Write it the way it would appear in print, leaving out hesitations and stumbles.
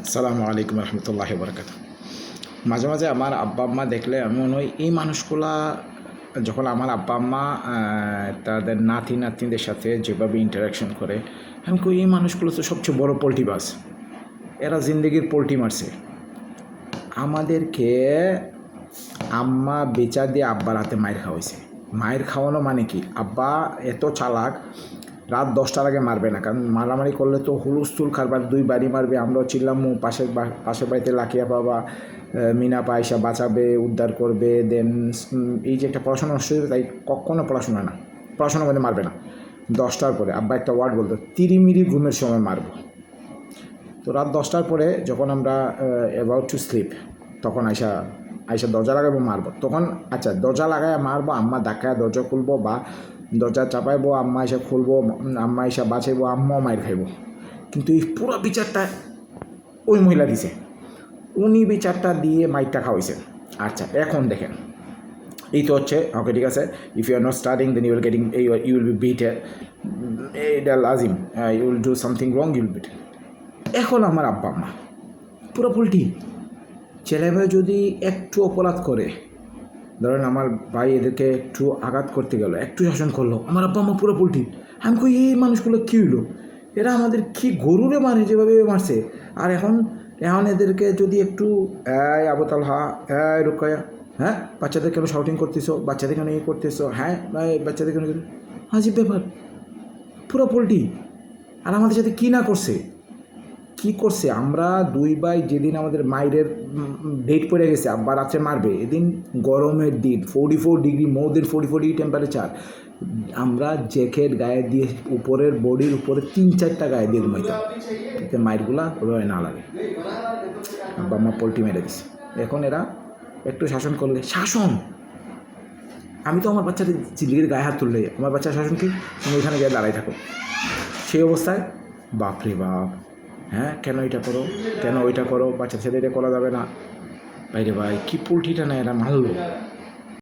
আসসালামু আলাইকুম রহমতুল্লাহি বরকাত। মাঝে মাঝে আমার আব্বা আম্মা দেখলে আমি মনে হয় এই মানুষগুলা যখন আমার আব্বা আম্মা তাদের নাতি নাতনিদের সাথে যেভাবে ইন্টারাকশন করে, আমি কই এই মানুষগুলো তো সবচেয়ে বড় পোল্ট্রিবাজ। এরা জিন্দগির পোল্ট্রি মারছে আমাদেরকে। আম্মা বেচা দিয়ে আব্বার হাতে মায়ের খাওয়াইছে। মায়ের খাওয়ানো মানে কি, আব্বা এত চালাক, রাত 10টার আগে মারবে না, কারণ মারামারি করলে তো হুলস্থুল কারবার, দুই বাড়ি মারবে, আমরাও চিল্লামু, পাশের বাড়িতে লাকিয়া পাবা মিনা পায়সা বাঁচাবে, উদ্ধার করবে, দেন এই যে একটা পড়াশোনা নষ্ট হয়ে যাবে, তাই কখনো পড়াশোনার মধ্যে মারবে না। 10টার পরে আব্বা একটা ওয়ার্ড বলতো, তিরিমিরি ঘুমের সময় মারবো। তো রাত 10টার পরে যখন আমরা অ্যাবাউট টু স্লিপ, তখন আইসা দরজা লাগাবো, মারবো। তখন আচ্ছা দরজা লাগায় মারবো, আম্মা ধাক্কায় দরজা খুলবো বা দরজা চাপাইবো, আম্মা এসে খুলবো, আম্মা এসে বাঁচাইবো, আম্মাও মাইর খাইবো। কিন্তু এই পুরো বিচারটা ওই মহিলা দিছে, উনি বিচারটা দিয়ে মাইরটা খাওয়াইছেন। আচ্ছা এখন দেখেন, এই তো হচ্ছে ওকে, ঠিক আছে, if you are not studying then you will getting, you will be beaten, এটা লাজিম, you will do something wrong, you will beat. এখন আমার আব্বা আম্মা পুরো পোল্ট্রি। ছেলেমেয়ে যদি একটু অপরাধ করে, ধরেন আমার ভাই এদেরকে একটু আঘাত করতে গেল, একটু শাসন করলো, আমার আব্বা আম্মা পুরো পোল্ট্রি। আমি কই এই মানুষগুলো কী হইলো, এরা আমাদের কি গরুরে মারে যেভাবে মারছে। আর এখন এদেরকে যদি একটু আবতাল হা, রুকায়া, হ্যাঁ বাচ্চাদের কেন শাউটিং করতেছো, বাচ্চাদের কেন ইয়ে করতেছো, হ্যাঁ বাচ্চাদের কেন, হাজিব ব্যাপার, পুরো পোল্ট্রি। আর আমাদের সাথে কী না করছে, কী করছে। আমরা দুই ভাই যেদিন আমাদের মায়ের ডেট পড়ে গেছে আব্বা রাত্রে মারবে, এদিন গরমের দিন, 44 ডিগ্রি, মোদের 44 ডিগ্রি টেম্পারেচার, আমরা জ্যাকেট গায়ে দিয়ে উপরের বডির উপরে 3-4টা গায়ে দিয়ে ঘুমাইতাম, এতে মায়েরগুলা রয়ে না লাগে। আব্বা আম্মা পোল্ট্রি মেরে দিছে। এখন এরা একটু শাসন করলে, শাসন, আমি তো আমার বাচ্চাদের জিলিগির গায়ে হাত তুললে আমার বাচ্চার শাসন কি, তুমি এখানে গিয়ে দাঁড়াই থাকো। সেই অবস্থায় বাপরে বাপ, হ্যাঁ কেন এটা করো, কেন ওইটা করো, বাচ্চার ছেলে এটা করা যাবে না। বাইরে ভাই কী পোল্ট্রিটা না এরা মারলো।